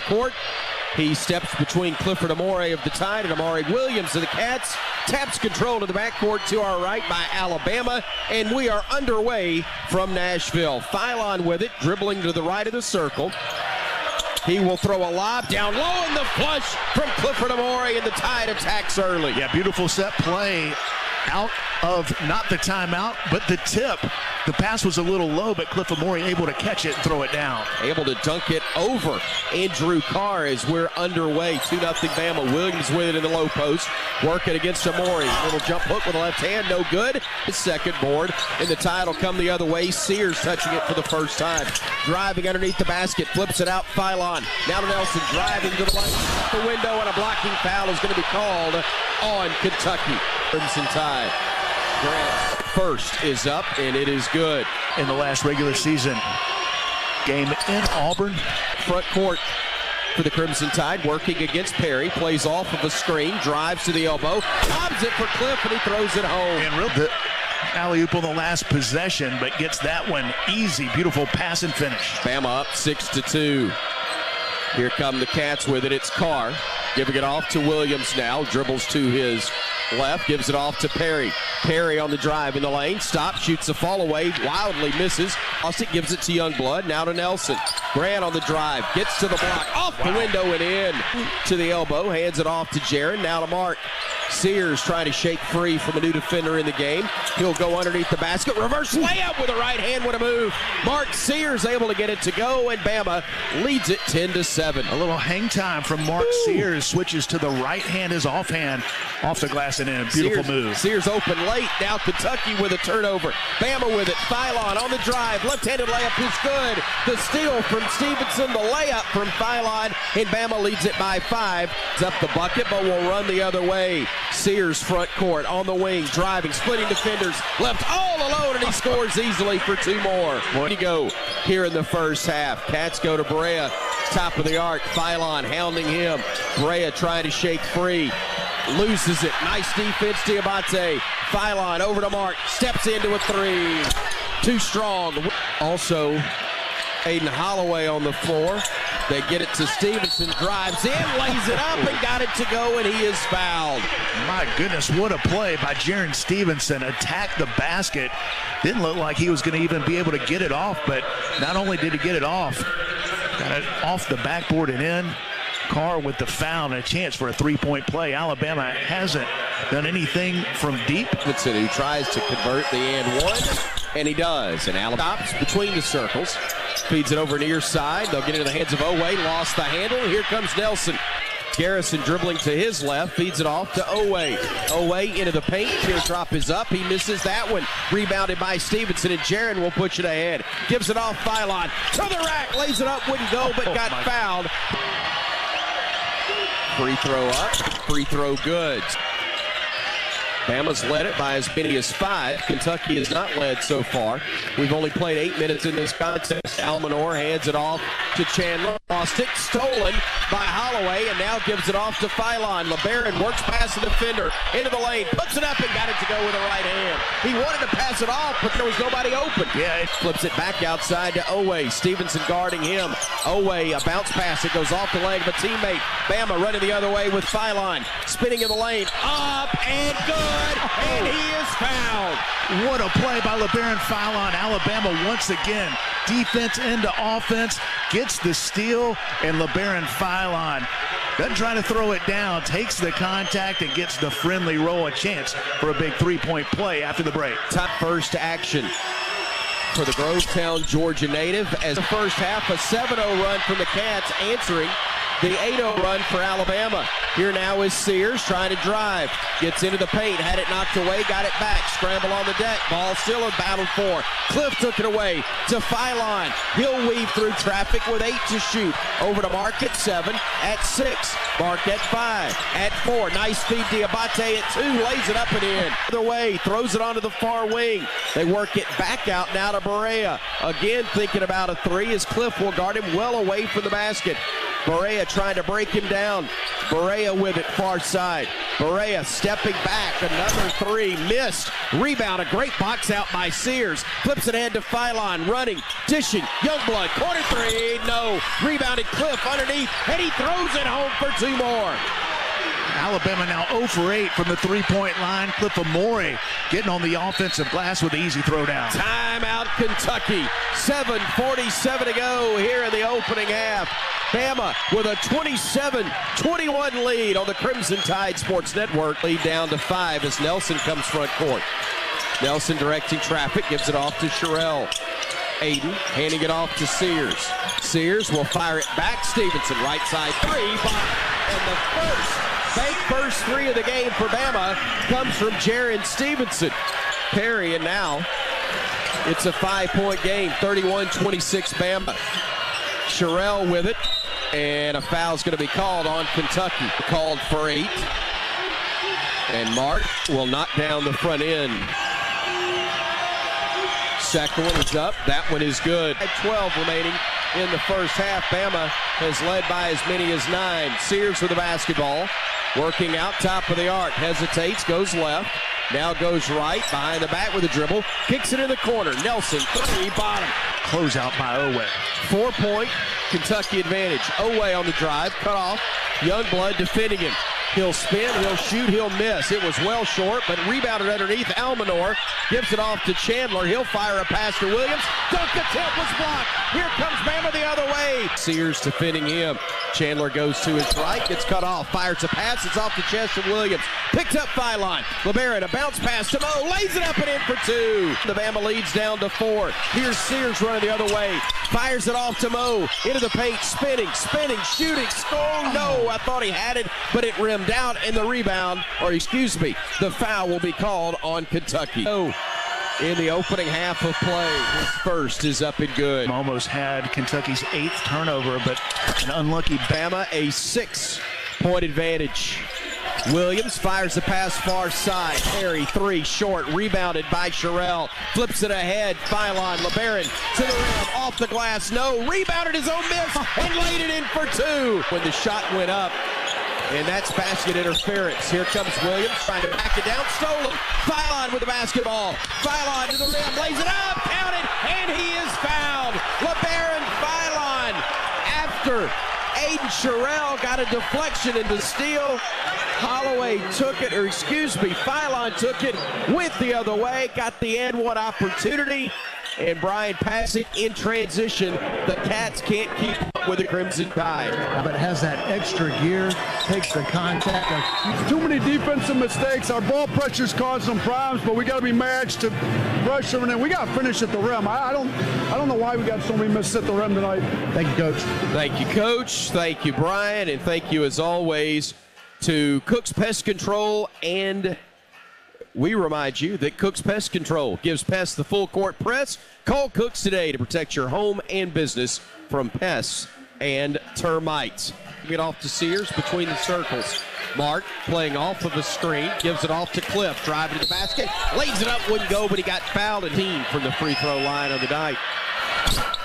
court. He steps between Clifford Amore of the Tide and Amari Williams of the Cats. Taps control to the backcourt to our right by Alabama. And we are underway from Nashville. Philon with it, dribbling to the right of the circle. He will throw a lob down low in the flush from Clifford Amore, and the Tide attacks early. Yeah, beautiful set play out of not the timeout, but the tip. The pass was a little low, but Cliff Amore able to catch it and throw it down. Able to dunk it over Andrew Carr as we're underway. 2-0 Bama. Williams with it in the low post. Working against Amore. Little jump hook with the left hand. No good. His second board. And the Tide will come the other way. Sears touching it for the first time. Driving underneath the basket. Flips it out. Philon. Now to Nelson. Driving to the lane. The window, and a blocking foul is going to be called on Kentucky. Crimson Tide. Grant's first is up, and it is good. In the last regular season game in Auburn. Front court for the Crimson Tide, working against Perry. Plays off of a screen, drives to the elbow, lobs it for Cliff, and he throws it home. And the alley-oop on the last possession, but gets that one easy. Beautiful pass and finish. Bama up 6-2. Here come the Cats with it. It's Carr giving it off to Williams now. Dribbles to his left, gives it off to Perry. Perry on the drive in the lane, stops, shoots a fall away, wildly misses. Austin gives it to Youngblood, now to Nelson. Grant on the drive, gets to the block, off the window and in to the elbow, hands it off to Jaron, now to Mark. Sears trying to shake free from a new defender in the game. He'll go underneath the basket, reverse layup with a right hand, what a move. Mark Sears able to get it to go, and Bama leads it 10-7. A little hang time from Mark Sears, switches to the right hand, his offhand, off the glass and in. Beautiful move. Sears open late, now Kentucky with a turnover. Bama with it, Philon on the drive, left-handed layup is good. The steal from Stevenson, the layup from Philon, and Bama leads it by 5. It's up the bucket, but will run the other way. Sears front court on the wing, driving, splitting defenders, left all alone, and he scores easily for 2 more. Way to go here in the first half. Cats go to Brea, top of the arc. Philon hounding him. Brea trying to shake free. Loses it. Nice defense, Diabate. Philon over to Mark. Steps into a 3. Too strong. Also, Aiden Holloway on the floor. They get it to Stevenson, drives in, lays it up, and got it to go, and he is fouled. My goodness, what a play by Jaron Stevenson. Attacked the basket. Didn't look like he was going to even be able to get it off, but not only did he get it off, got it off the backboard and in. Carr with the foul and a chance for a 3-point play. Alabama hasn't done anything from deep. Who tries to convert the and one, and he does. And Alabama stops between the circles, feeds it over near side. They'll get into the hands of Owe. Lost the handle. Here comes Nelson. Garrison dribbling to his left, feeds it off to Owe. Owe into the paint. Teardrop is up. He misses that one. Rebounded by Stevenson, and Jaron will push it ahead. Gives it off Philon. To the rack. Lays it up. Wouldn't go, but got fouled. Free throw up. Free throw good. Bama's led it by as many as 5. Kentucky has not led so far. We've only played 8 minutes in this contest. Almanor hands it off to Chandler. Lost it, stolen by Holloway, and now gives it off to Philon. LeBaron works past the defender into the lane, puts it up and got it to go with a right hand. He wanted to pass it off, but there was nobody open. Yeah, it flips it back outside to Owe. Stevenson guarding him. Owe, a bounce pass. It goes off the leg of a teammate. Bama running the other way with Philon. Spinning in the lane. Up and good. And he is fouled. What a play by LeBaron Philon. Alabama once again, defense into offense, gets the steal, and LeBaron Philon doesn't try to throw it down, takes the contact and gets the friendly roll, a chance for a big 3-point play after the break. Top first action for the Grovetown, Georgia native, as the first half, a 7-0 run from the Cats, answering the 8-0 run for Alabama. Here now is Sears trying to drive. Gets into the paint, had it knocked away, got it back. Scramble on the deck, ball still a battle for. Cliff took it away to Philon. He'll weave through traffic with 8 to shoot. Over to Mark at 7, at 6. Mark at 5, at 4. Nice feed, Diabate at 2, lays it up and in. Other way, throws it onto the far wing. They work it back out now to Barea. Again thinking about a 3 as Cliff will guard him well away from the basket. Barea trying to break him down. Berea with it, far side. Berea stepping back, another three, missed. Rebound, a great box out by Sears. Flips it ahead to Philon, running, dishing. Youngblood, corner three, no. Rebounded Cliff underneath, and he throws it home for two more. Alabama now 0 for 8 from the three-point line. Cliff Amore getting on the offensive glass with the easy throwdown. Timeout, Kentucky. 7:47 to go here in the opening half. Bama with a 27-21 lead on the Crimson Tide Sports Network. Lead down to 5 as Nelson comes front court. Nelson directing traffic, gives it off to Sherrill. Aiden handing it off to Sears. Sears will fire it back. Stevenson, right side three, and the first three of the game for Bama comes from Jaron Stevenson. Perry, and now it's a 5-point game, 31-26 Bama. Sherrill with it, and a foul's going to be called on Kentucky. Called for 8, and Mark will knock down the front end. Second one is up. That one is good. 12 remaining in the first half. Bama has led by as many as 9. Sears with the basketball. Working out top of the arc. Hesitates, goes left. Now goes right. Behind the back with a dribble. Kicks it in the corner. Nelson, three, bottom. Closeout by Owe. 4-point Kentucky advantage. Owe on the drive. Cut off. Youngblood defending him. He'll spin, he'll shoot, he'll miss. It was well short, but rebounded underneath. Almanor gives it off to Chandler. He'll fire a pass to Williams. Dunk attempt was blocked. Here comes Bama the other way. Sears defending him. Chandler goes to his right, gets cut off. Fires a pass, it's off the chest of Williams. Picked up Philon. LeBaron, a bounce pass to Mo. Lays it up and in for 2. The Bama leads down to 4. Here's Sears running the other way. Fires it off to Mo. Into the paint, spinning, shooting. Oh no, I thought he had it, but it rimmed out, and the rebound, or excuse me, the foul will be called on Kentucky. Oh, in the opening half of play, his first is up and good. Almost had Kentucky's 8th turnover, but an unlucky Bama a 6-point advantage. Williams fires the pass far side. Perry, 3, short, rebounded by Sherrill. Flips it ahead. Philon, LeBaron to the rim, off the glass, no. Rebounded his own miss and laid it in for 2. When the shot went up, and that's basket interference. Here comes Williams trying to back it down. Stolen. Philon with the basketball. Philon to the rim. Lays it up. Counted. And he is fouled. LeBaron Philon. After Aiden Sherrill got a deflection into steal, Holloway took it, or excuse me, Philon took it, went the other way, got the and one opportunity, and Brian passing in transition. The Cats can't keep up with the Crimson Tide. But has that extra gear, takes the contact. Too many defensive mistakes. Our ball pressure's causing them problems, but we got to be matched to rush them, and then we got to finish at the rim. I don't know why we got so many misses at the rim tonight. Thank you, Coach. Thank you, Coach. Thank you, Brian, and thank you as always to Cook's Pest Control. And we remind you that Cook's Pest Control gives pests the full court press. Call Cook's today to protect your home and business from pests and termites. Get off to Sears between the circles. Mark playing off of a screen, gives it off to Cliff, driving to the basket, lays it up, wouldn't go, but he got fouled and team from the free throw line of the night.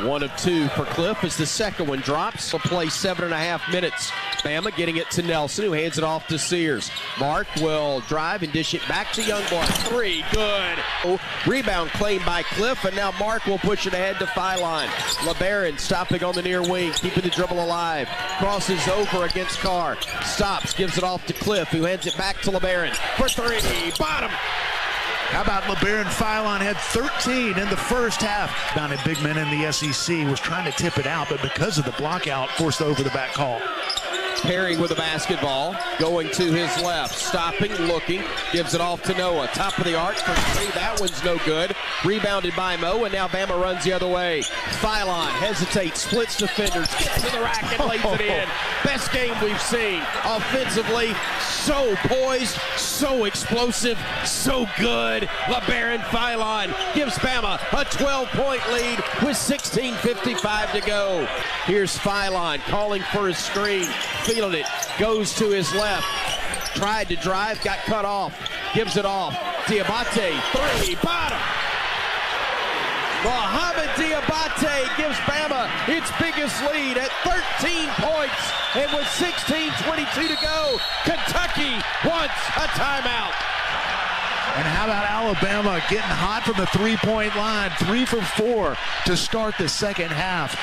1 of 2 for Cliff as the second one drops. He'll play 7.5 minutes. Bama getting it to Nelson, who hands it off to Sears. Mark will drive and dish it back to Youngblood. 3, good. Oh, rebound claimed by Cliff, and now Mark will push it ahead to Philon. LeBaron stopping on the near wing, keeping the dribble alive. Crosses over against Carr. Stops, gives it off to Cliff, who hands it back to LeBaron for 3. Bottom. How about LeBaron Philon had 13 in the first half. Found a big man in the SEC, was trying to tip it out, but because of the block out, forced the over-the-back call. Perry with the basketball, going to his left, stopping, looking, gives it off to Noah. Top of the arc for 3, that one's no good. Rebounded by Mo, and now Bama runs the other way. Philon hesitates, splits defenders, gets to the rack and lays it in. Best game we've seen. Offensively, so poised, so explosive, so good. LeBaron Philon gives Bama a 12-point lead with 16:55 to go. Here's Philon calling for a screen. Feeling it, goes to his left, tried to drive, got cut off, gives it off. Diabate, 3, bottom. Mohamed Diabate gives Bama its biggest lead at 13 points. And with 16:22 to go, Kentucky wants a timeout. And how about Alabama getting hot from the three-point line, 3 for 4 to start the second half,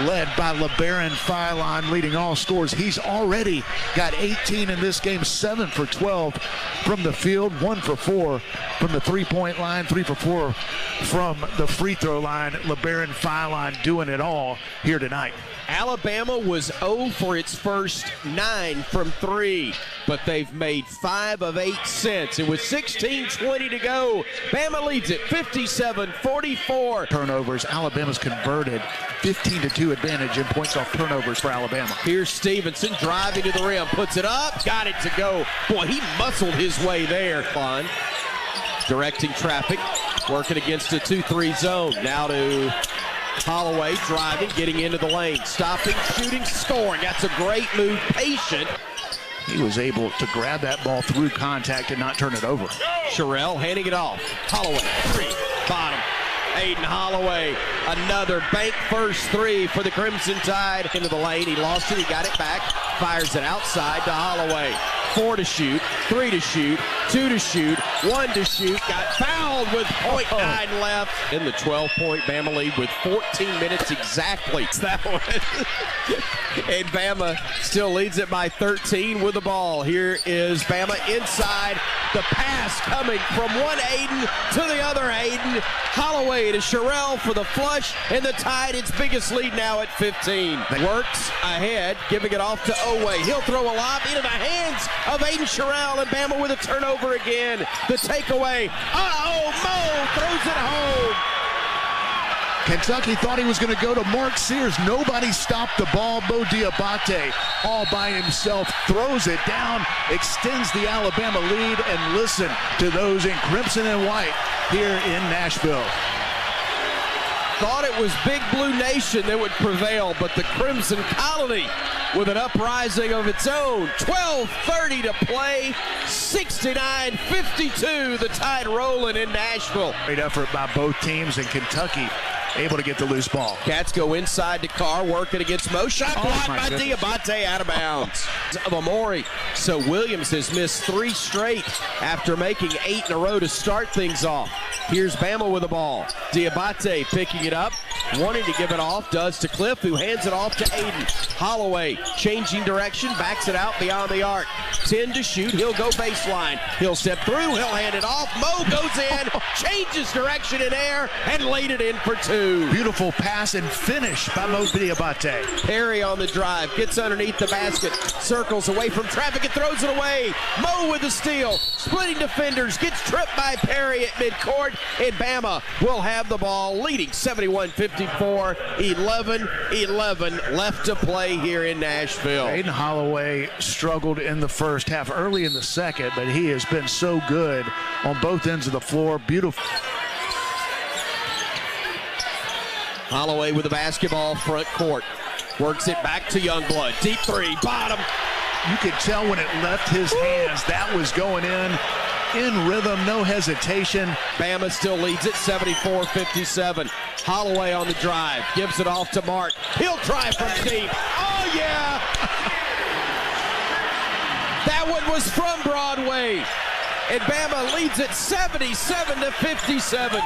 led by LeBaron Philon leading all scores. He's already got 18 in this game, 7 for 12 from the field, 1 for 4 from the three-point line, 3 for 4 from the free throw line. LeBaron Philon doing it all here tonight. Alabama was 0 for its first 9 from 3, but they've made 5 of 8 since. It was 16:20 to go. Bama leads it 57-44. Turnovers. Alabama's converted 15-2 advantage in points off turnovers for Alabama. Here's Stevenson driving to the rim, puts it up, got it to go. Boy, he muscled his way there. Fun. Directing traffic, working against a 2-3 zone. Now to Holloway, driving, getting into the lane, stopping, shooting, scoring. That's a great move, patient. He was able to grab that ball through contact and not turn it over. Sherrill handing it off. Holloway, 3, bottom. Aiden Holloway, another bank first 3 for the Crimson Tide. Into the lane, he lost it, he got it back, fires it outside to Holloway. 4 to shoot, 3 to shoot, 2 to shoot, 1 to shoot. Got fouled with .9 left. In the 12-point Bama lead with 14 minutes exactly. It's that one. And Bama still leads it by 13 with the ball. Here is Bama inside. The pass coming from one Aiden to the other Aiden. Holloway to Sherrill for the flush, and the Tide its biggest lead now at 15. Works ahead, giving it off to Oweh. He'll throw a lob into the hands of Aiden Sherrill, and Bama with a turnover again. The takeaway. Mo throws it home. Kentucky thought he was going to go to Mark Sears. Nobody stopped the ball. Mo Diabate all by himself throws it down, extends the Alabama lead, and listen to those in crimson and white here in Nashville. Thought it was Big Blue Nation that would prevail, but the Crimson Colony with an uprising of its own. 12:30 to play, 69-52, the Tide rolling in Nashville. Great effort by both teams, and Kentucky able to get the loose ball. Cats go inside to Carr, working against Mo. Shot blocked by Diabate, out of bounds. Of Amori. So Williams has missed 3 straight after making 8 in a row to start things off. Here's Bama with the ball. Diabate picking it up, wanting to give it off, does to Cliff, who hands it off to Aiden. Holloway changing direction, backs it out beyond the arc. 10 to shoot, he'll go baseline. He'll step through, he'll hand it off. Mo goes in, changes direction in air, and laid it in for 2. Beautiful pass and finish by Mo Diabate. Perry on the drive, gets underneath the basket, circles away from traffic and throws it away. Mo with the steal, splitting defenders, gets tripped by Perry at midcourt, and Bama will have the ball, leading 71-54, 11-11 left to play here in Nashville. Aiden Holloway struggled in the first half, early in the second, but he has been so good on both ends of the floor. Beautiful. Holloway with the basketball, front court. Works it back to Youngblood. Deep 3, bottom. You could tell when it left his hands, that was going in rhythm, no hesitation. Bama still leads it 74-57. Holloway on the drive, gives it off to Mark. He'll try from deep. Oh, yeah! That one was from Broadway. And Bama leads it 77-57.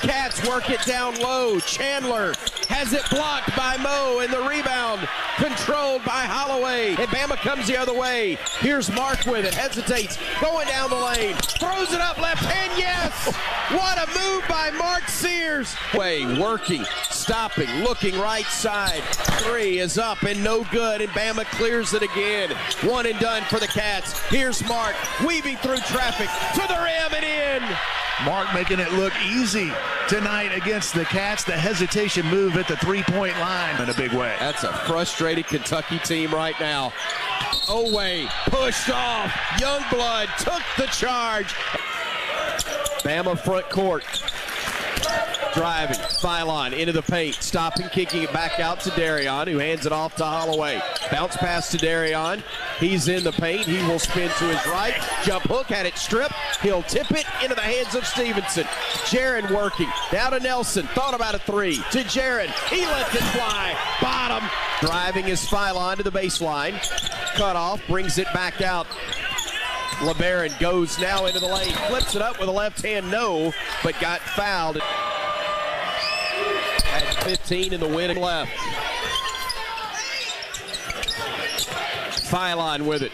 Cats work it down low. Chandler has it blocked by Mo, and the rebound controlled by Holloway. And Bama comes the other way. Here's Mark with it, hesitates, going down the lane, throws it up left hand, yes! What a move by Mark Sears. Working, stopping, looking right side. 3 is up and no good, and Bama clears it again. 1 and done for the Cats. Here's Mark, weaving through traffic, to the rim and in. Mark making it look easy tonight against the Cats. The hesitation move at the three-point line in a big way. That's a frustrated Kentucky team right now. Oweh pushed off. Youngblood took the charge. Bama front court. Driving, Philon into the paint, stopping, kicking it back out to Darion, who hands it off to Holloway. Bounce pass to Darion. He's in the paint. He will spin to his right. Jump hook, had it stripped. He'll tip it into the hands of Stevenson. Jaron working. Down to Nelson. Thought about a three. To Jaron. He lets it fly. Bottom. Driving his Phylon to the baseline. Cut off. Brings it back out. LeBaron goes now into the lane. Flips it up with a left hand. No, but got fouled. At 15 in the winning left. Phylon with it.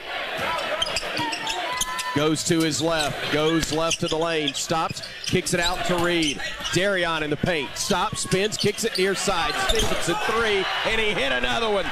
Goes to his left. Goes left to the lane. Stops. Kicks it out to Reed. Darion in the paint. Stops. Spins. Kicks it near side. Stevenson three. And he hit another one.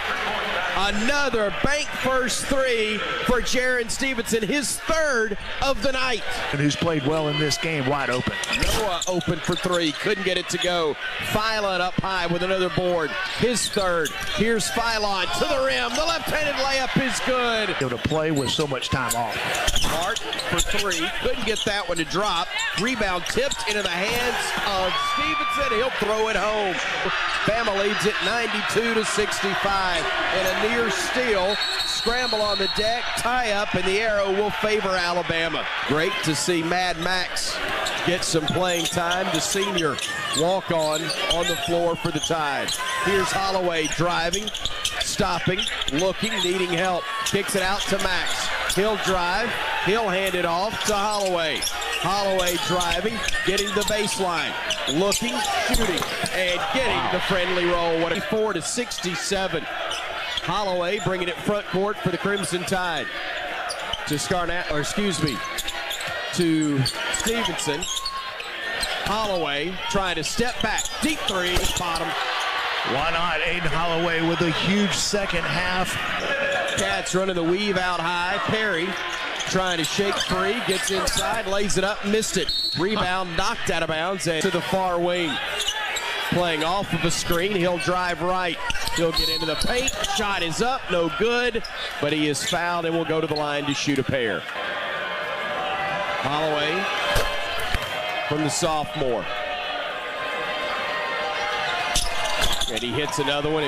Another bank first three for Jaron Stevenson. His third of the night. And who's played well in this game, wide open. Noah open for three. Couldn't get it to go. Phylon up high with another board. His third. Here's Phylon to the rim. The left-handed layup is good. Able to play with so much time off. Hart for three. Couldn't get that one to drop. Rebound tipped into the hands of Stevenson. He'll throw it home. Bama leads it 92-65. And a near steal. Scramble on the deck. Tie up, and the arrow will favor Alabama. Great to see Mad Max get some playing time. The senior walk-on the floor for the Tide. Here's Holloway driving, stopping, looking, needing help. Kicks it out to Max. He'll drive. He'll hand it off to Holloway. Holloway driving, getting the baseline, looking, shooting, and getting the friendly roll. 24-67. Holloway bringing it front court for the Crimson Tide. To to Stevenson. Holloway trying to step back. Deep three, bottom. Why not? Aiden Holloway with a huge second half. Cats running the weave out high. Perry trying to shake free, gets inside, lays it up, missed it. Rebound knocked out of bounds and to the far wing. Playing off of a screen, he'll drive right. He'll get into the paint. Shot is up, no good, but he is fouled and will go to the line to shoot a pair. Holloway from the sophomore. And he hits another one.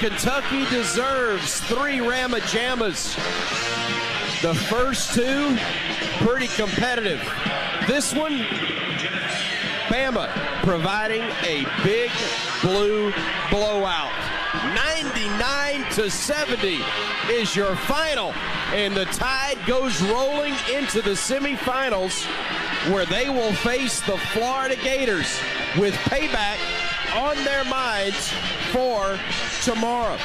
Kentucky deserves 3 Rama Jammas. The first two, pretty competitive. This one, Bama providing a big blue blowout. 99-70 is your final, and the Tide goes rolling into the semifinals where they will face the Florida Gators with payback on their minds for tomorrow.